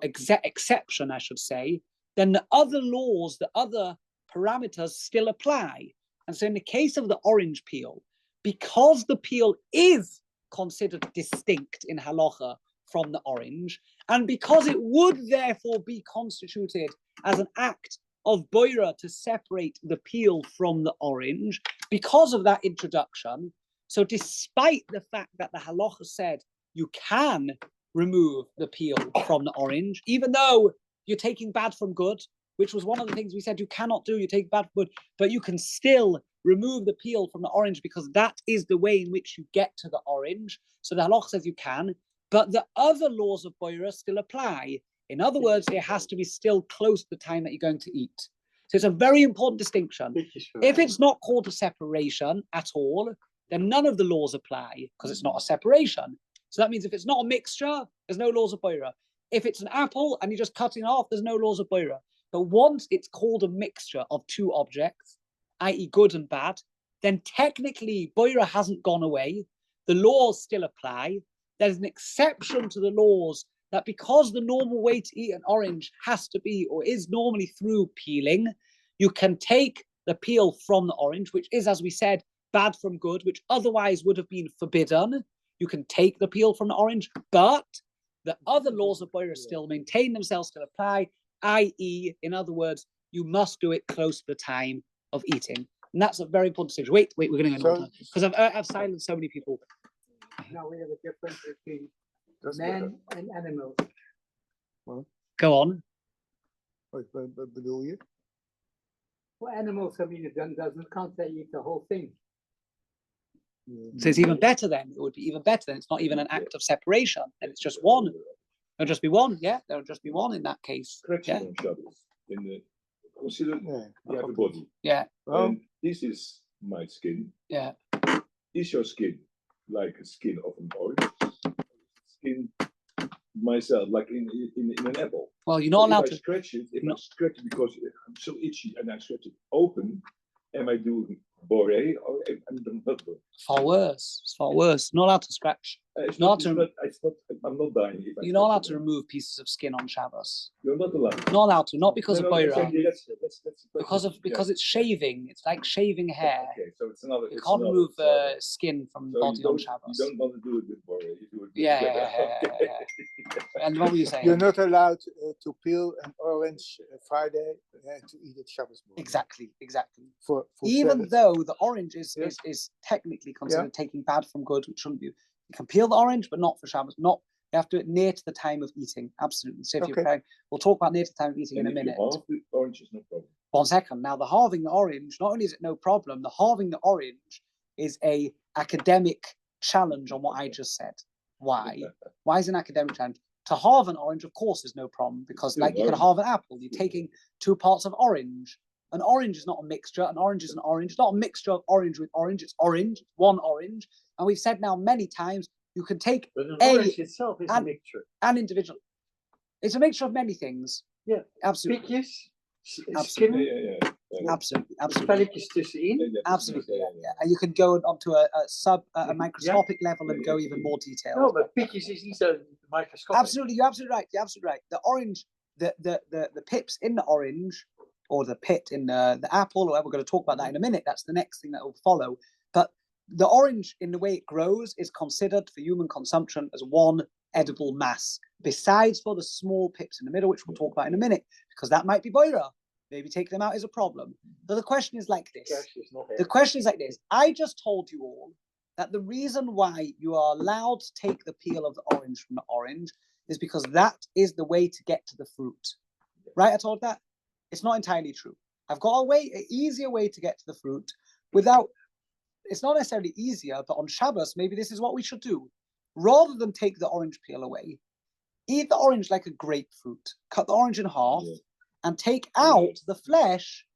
exception, I should say, then the other laws, the other parameters still apply. And so in the case of the orange peel, because the peel is considered distinct in halacha from the orange, and because it would therefore be constituted as an act of boira to separate the peel from the orange, because of that introduction, so despite the fact that the halacha said you can remove the peel from the orange, even though you're taking bad from good, which was one of the things we said you cannot do, you take bad from good, but you can still remove the peel from the orange because that is the way in which you get to the orange. So the halacha says you can, but the other laws of boira still apply. In other words, it has to be still close to the time that you're going to eat. So it's a very important distinction. If it's not called a separation at all, then none of the laws apply because it's not a separation. So that means if it's not a mixture, there's no laws of boira. If it's an apple and you're just cutting it off, there's no laws of boira. But once it's called a mixture of two objects, i.e. good and bad, then technically boira hasn't gone away. The laws still apply. There's an exception to the laws that because the normal way to eat an orange has to be or is normally through peeling, you can take the peel from the orange, which is, as we said, bad from good, which otherwise would have been forbidden. You can take the peel from the orange, but the other laws of boira still maintain themselves, still apply, i.e., in other words, you must do it close to the time of eating. And that's a very important distinction. Wait, we're going to go on because I've silenced so many people. Now we have a difference between man and animals. Well, go on. Wat bedoel je? For animals, I mean, it can't they eat the whole thing? So it's even better then. It would be even better. Then it's not even an act of separation. And it's just one. There'll just be one. Yeah, there'll just be one in that case. Yeah. Consider you have a body. Yeah. And this is my skin. Yeah. Is your skin like a skin of an orange? Skin myself like in an apple. Well, you're not allowed to scratch it. If I scratch it because I'm so itchy and I scratch it open, am I doing bore or am I not? Far worse. It's far worse. Not allowed to scratch. I'm not dying. You're not allowed to remove pieces of skin on Shabbos. You're not allowed. Not allowed to. Not because of boira. Because it's shaving. It's like shaving hair. Okay, so it's another. You can't remove skin from the body on Shabbos. You don't want to do it with boira. You do it. Yeah. And what were you saying? You're not allowed to peel an orange Friday to eat it Shabbos morning. Exactly. For even though the orange is technically considered taking bad from good, which shouldn't be. You can peel the orange, but not for Shabbos. You have to do it near to the time of eating. Absolutely. So if you're preparing, we'll talk about near to the time of eating in a minute. The orange is no problem. 1 second. Now the halving the orange, not only is it no problem, the halving the orange is a academic challenge on what I just said. Why? Why is it an academic challenge? To halve an orange, of course, is no problem because like you can halve an apple. You're taking 2 parts of orange. An orange is not a mixture. An orange is an orange. It's not a mixture of orange with orange. It's orange, one orange. And we've said now many times, you can take orange itself is a mixture. An individual. It's a mixture of many things. Yeah. Absolutely. Picjes, absolutely. skin. Absolutely. Spelletjes tussenin. Absolutely. Yeah. And you can go onto a microscopic level and go even more detailed. No, but picjes is niet zo microscopic. Absolutely. You're absolutely right. You're absolutely right. The orange, the pips in the orange, or the pit in the apple, or we're going to talk about that in a minute. That's the next thing that will follow. But the orange, in the way it grows, is considered for human consumption as one edible mass, besides for the small pips in the middle, which we'll talk about in a minute, because that might be boira. Maybe taking them out is a problem. So the question is like this. The question is like this. I just told you all that the reason why you are allowed to take the peel of the orange from the orange is because that is the way to get to the fruit. Right? I told that? It's not entirely true. I've got an easier way to get to the fruit without, it's not necessarily easier, but on Shabbos, maybe this is what we should do. Rather than take the orange peel away, eat the orange like a grapefruit. Cut the orange in half and take out the flesh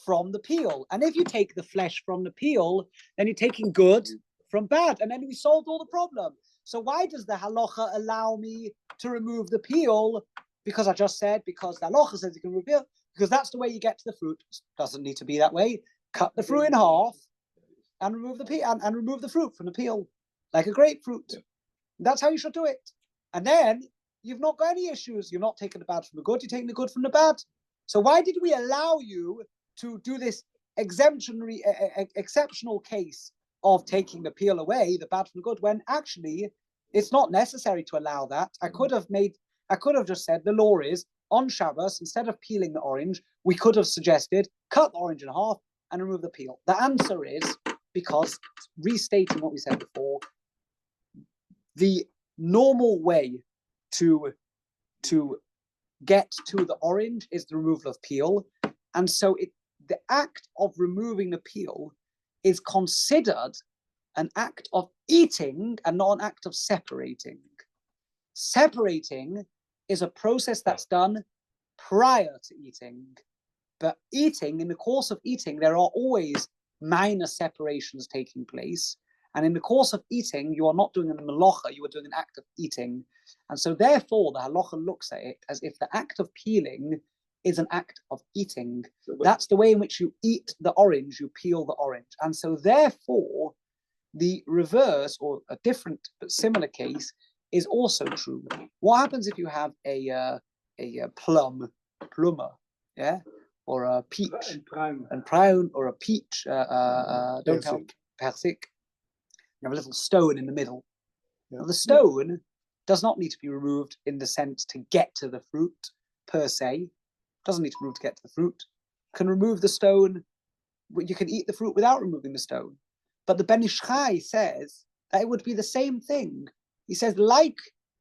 from the peel. And if you take the flesh from the peel, then you're taking good from bad. And then we solved all the problem. So why does the halacha allow me to remove the peel? Because I just said, because the halacha says you can remove the peel. Because that's the way you get to the fruit. Doesn't need to be that way. Cut the fruit in half and remove the peel and remove the fruit from the peel, like a grapefruit. Yeah. That's how you should do it. And then you've not got any issues. You're not taking the bad from the good. You're taking the good from the bad. So why did we allow you to do this exceptional case of taking the peel away, the bad from the good, when actually it's not necessary to allow that? I could have just said the law is, on Shabbos, instead of peeling the orange, we could have suggested cut the orange in half and remove the peel. The answer is because, restating what we said before, the normal way to get to the orange is the removal of peel. And so the act of removing the peel is considered an act of eating and not an act of separating. Separating is a process that's done prior to eating. But eating, in the course of eating, there are always minor separations taking place. And in the course of eating, you are not doing a melacha, you are doing an act of eating. And so therefore, the halacha looks at it as if the act of peeling is an act of eating. That's the way in which you eat the orange, you peel the orange. And so therefore, the reverse, or a different but similar case, is also true. What happens if you have a plumber, yeah, or a peach, and pruim, or a peach, don't tell persik. You have a little stone in the middle. Yeah. Now, the stone does not need to be removed in the sense to get to the fruit per se. Doesn't need to be removed to get to the fruit. You can remove the stone. You can eat the fruit without removing the stone. But the Ben Ish Chai says that it would be the same thing. He says, like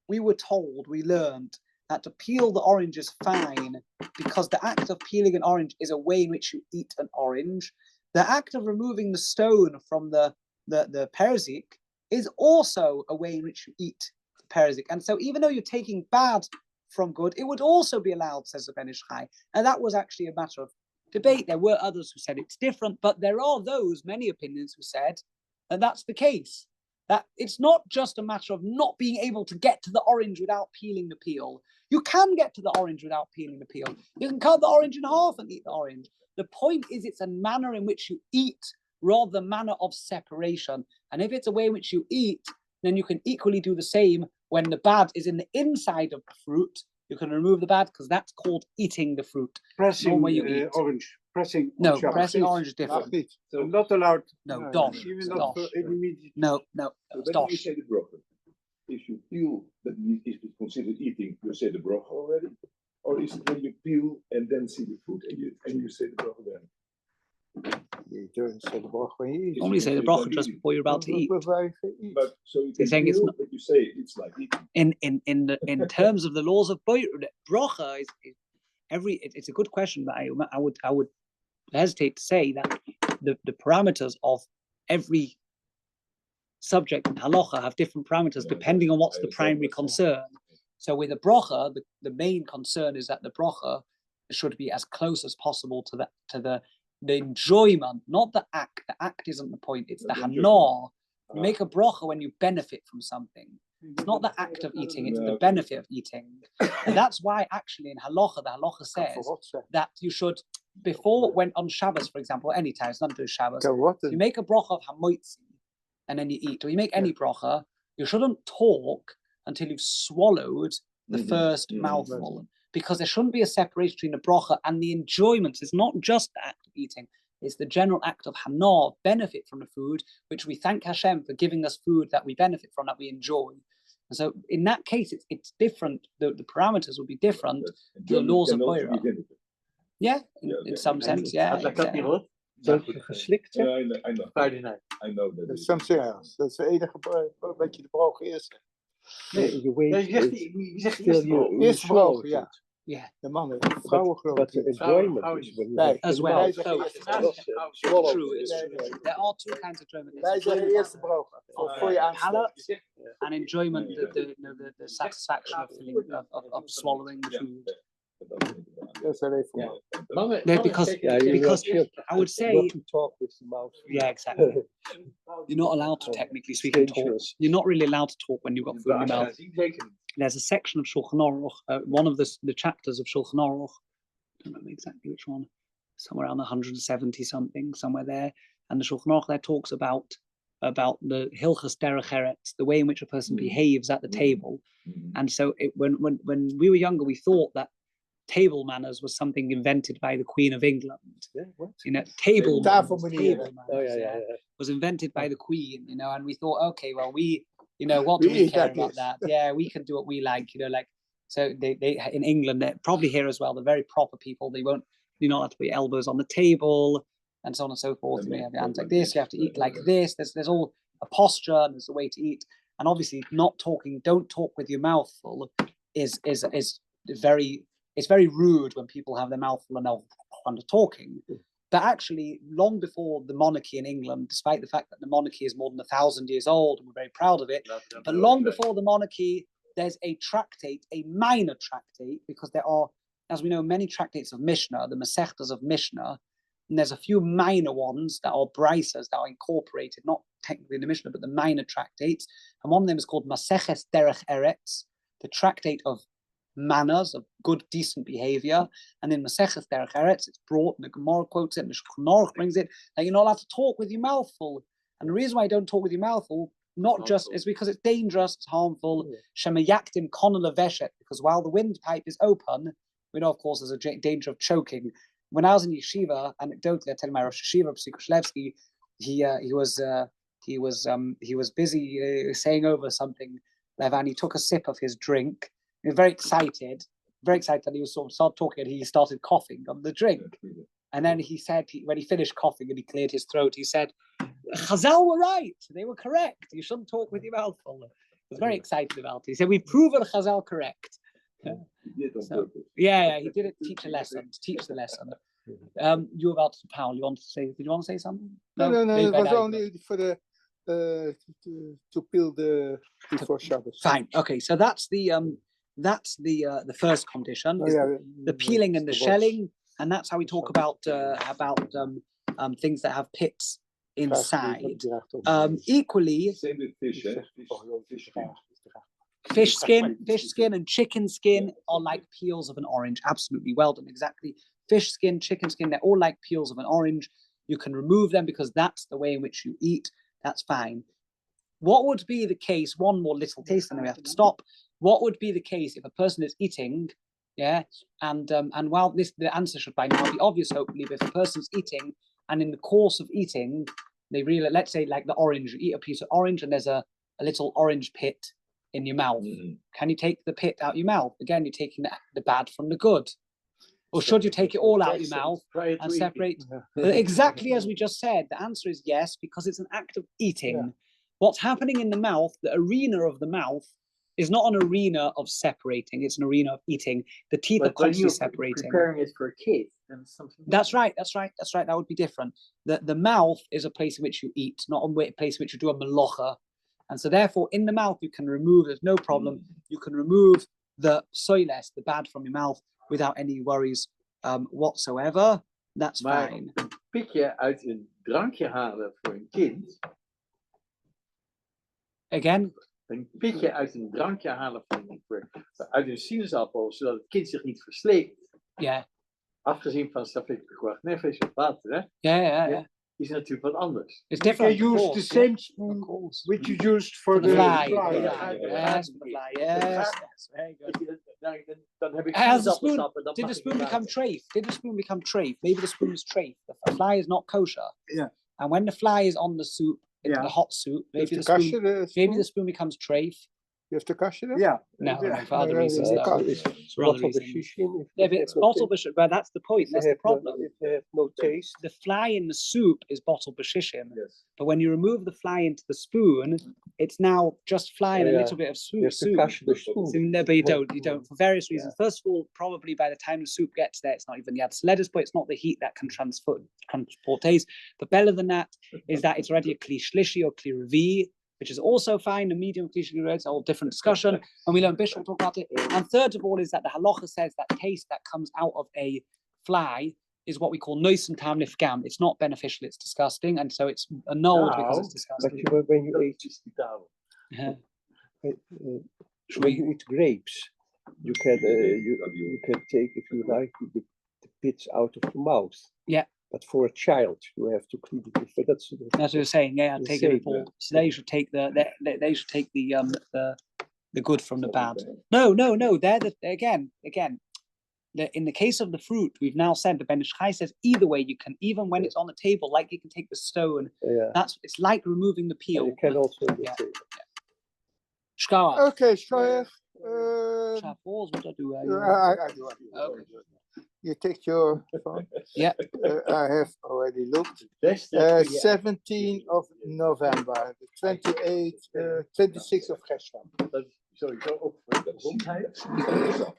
we were told, we learned that to peel the orange is fine because the act of peeling an orange is a way in which you eat an orange. The act of removing the stone from the the perzik is also a way in which you eat the perzik. And so even though you're taking bad from good, it would also be allowed, says the Ben Ish Chai. And that was actually a matter of debate. There were others who said it's different, but there are many opinions who said that that's the case. That it's not just a matter of not being able to get to the orange without peeling the peel. You can get to the orange without peeling the peel. You can cut the orange in half and eat the orange. The point is it's a manner in which you eat rather than manner of separation. And if it's a way in which you eat, then you can equally do the same when the bad is in the inside of the fruit. You can remove the bad because that's called eating the fruit. Pressing orange. Pressing. No, pressing orange is different. So not allowed. No, dosh. Even not for immediate. No. So when you say the brocha, if you peel, that is considered eating, you say the brocha already? Or is it when you peel and then see the fruit and you say the brocha then? You don't say the bracha when you eat. Only say the bracha just before you're about to eat. But so you can saying peel, it's not, but you say it's like eating. In terms of the laws of bracha, it's a good question, but I would hesitate to say that the parameters of every subject in halacha have different parameters depending on what's the primary concern. So with a bracha, the main concern is that the bracha should be as close as possible to the enjoyment, not the act. The act isn't the point, it's the hana. You make a bracha when you benefit from something. It's not the act of eating, it's the benefit of eating. And that's why actually in halacha, the halacha says that you should, when on Shabbos, for example, anytime, it's not to do Shabbos, you make a bracha of hamoitzi and then you eat, or you make any bracha, you shouldn't talk until you've swallowed the first mouthful. Because there shouldn't be a separation between the bracha and the enjoyment. It's not just the act of eating, it's the general act of hana, benefit from the food, which we thank Hashem for giving us food that we benefit from, that we enjoy. And so in that case, it's different. The parameters will be different. The laws of Boira. Yeah, in some sense, yeah. Geslikt, I know. Friday night. I know that. Dat is something else. Dat is de enige wat je de brood eerst. Eerst brood, ja. Yeah. De mannen, vrouwen geloof But the enjoyment is when you have as well. Wij So, zeggen true, it's true. There are two kinds of enjoyment. Wij zeggen eerst de brood. Voor je aansteekt. And enjoyment, the satisfaction of feeling of swallowing the food. Dat is alleen voor mij. No, because I would say not to talk with the mouth. Yeah, exactly. You're not allowed to technically speaking talk. You're not really allowed to talk when you've got food in your mouth. There's a section of Shulchan Aruch, one of the chapters of Shulchan Aruch, I don't know exactly which one, somewhere around 170 something, somewhere there. And the Shulchan Aruch there talks about the Hilchas Derech Eretz, the way in which a person behaves at the table. And so when we were younger, we thought that table manners was something invented by the Queen of England. Yeah, what? You know, table manners Yeah. was invented by the Queen, you know, and we thought, okay, well, what do we care about that? Yeah, we can do what we like, you know, like, so they in England, they're probably here as well, they're very proper people. You're not allowed to put your elbows on the table and so on and so forth. You have your hands like this, you have to eat like this. There's all a posture and there's a way to eat. And obviously don't talk with your mouth full is very, it's very rude when people have their mouth full and they're under talking. But actually, long before the monarchy in England, despite the fact that the monarchy is more than 1,000 years old, and we're very proud of it, but long before the monarchy, there's a tractate, a minor tractate, because there are, as we know, many tractates of Mishnah, the Masechtas of Mishnah, and there's a few minor ones that are brises that are incorporated, not technically in the Mishnah, but the minor tractates. And one of them is called Maseches Derech Eretz, the tractate of manners, of good, decent behavior. And in Maseches Derech Eretz, it's brought, and the Gemara quotes it, and the Shulchan Aruch brings it, that you're not allowed to talk with your mouth full. And the reason why I don't talk with your mouth full, not just is because it's dangerous, it's harmful. Shemayaktim konel veshet, because while the windpipe is open, we know, of course, there's a danger of choking. When I was in yeshiva, anecdotally, I tell my Rosh Yeshiva, Psikoslevsky, he was busy saying over something, and he took a sip of his drink. He was very excited that he was sort of started talking, and he started coughing on the drink. And then he said, when he finished coughing and he cleared his throat, he said, Chazal were right. They were correct. You shouldn't talk with your mouth full. He was very excited about it. He said, we've proven Chazal correct. So, he did it to teach the lesson. You were about to, Paul, did you want to say something? No, it was only for the to peel before Shabbos. Fine. Okay, so that's the first condition. The peeling and the shelling, and that's how we talk about things that have pits inside. Equally, same with fish, fish skin and chicken skin are like peels of an orange. Absolutely, well done. Exactly. Fish skin, chicken skin, they're all like peels of an orange. You can remove them because that's the way in which you eat. That's fine. What would be the case? One more little taste, and then we have to stop. What would be the case if a person is eating, and while the answer should by now be obvious, hopefully, but if a person's eating and in the course of eating, they really, let's say like the orange, you eat a piece of orange and there's a little orange pit in your mouth. Can you take the pit out your mouth? Again, you're taking the bad from the good. Or should you take it all out your mouth and separate? Exactly as we just said, the answer is yes, because it's an act of eating. Yeah. What's happening in the mouth, the arena of the mouth, is not an arena of separating. It's an arena of eating. The teeth are constantly separating. Preparing it for a kid and something. That's right. That would be different. The mouth is a place in which you eat, not a place in which you do a melacha. And so therefore, in the mouth, you can remove, there's no problem. You can remove the soiles, the bad from your mouth, without any worries whatsoever. That's fine. Een pikje uit een drankje halen voor een kind. Again? Een pikje uit een drankje halen uit een sinaasappel, zodat het kind zich niet versleept. Ja. Afgezien van stafet gewacht nefes of water, hè? Ja. Is natuurlijk wat anders. It's different. You use the same spoon which you used for the fly. Yes, very good. Dan heb ik did the spoon become treif? Did the spoon become treif? Maybe the spoon is treif. The fly is not kosher. Yeah. And when the fly is on the soup, the hot soup, maybe the spoon becomes treif. You have to kasher it? Yeah. No, for other reasons. For other reasons. Yeah, but it's bottle b'shishim. But that's the point. That's the problem. If they have no taste. The fly in the soup is bottle b'shishim. Yes. But when you remove the fly into the spoon, it's now just fly and a little bit of soup. No, but you don't for various reasons. First of all, probably by the time the soup gets there, it's not even yet lettuce, but it's not the heat that can transport taste. But better than that is that it's already a kli shlishi or kli revi, which is also fine. A medium kli shlishi, it's a whole different discussion. When we learn Bishop, we'll talk about it. And third of all is that the halacha says that taste that comes out of a fly is what we call nois and tam nifgam. It's not beneficial, it's disgusting, and so it's annulled because it's disgusting. But when you eat grapes, you can take, if you like, the pits out of your mouth. Yeah. But for a child, you have to clean it. But that's what you're saying. Yeah, take it all. So they should take the good from the bad. No. They're again. In the case of the fruit, we've now said the Ben Ish Chai says either way you can, even when it's on the table, like you can take the stone. Yeah. It's like removing the peel. You can also. Shkawach. Okay, Shkawach. What do I do? I do. Okay. You take your phone. Yeah. I have already looked. 17th of November, the 26th of Cheshvan.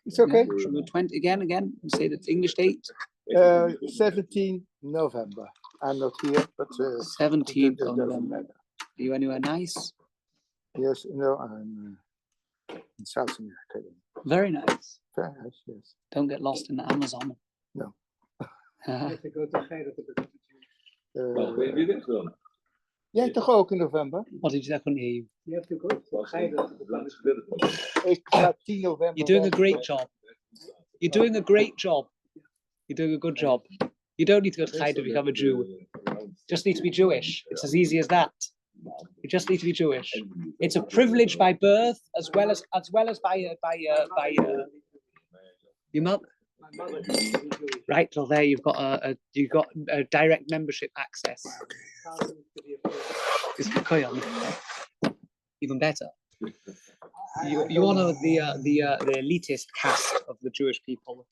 It's okay. 20 again. Say the English date. 17th November. I'm not here, but 17th of November. Are you anywhere nice? Yes, no, I'm in South America. Very nice. Very nice, yes. Don't get lost in the Amazon. No. Jij toch ook in november? What did you say? I couldn't hear you. You have to go to Geiden. Ik ga 10 november. You're doing a great job. You're doing a great job. You're doing a good job. You don't need to go to Geiden to become a Jew. Just need to be Jewish. It's as easy as that. You just need to be Jewish. It's a privilege by birth as well as by your mother. Right, well there you've got a direct membership access. It's even better. You honor the elitist caste of the Jewish people.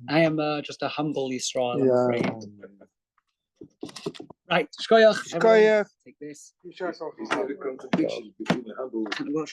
I am just a humble Yisrael, I'm afraid. Right, shkoyach. Shkoyach. Take this. Is there a contradiction between a humble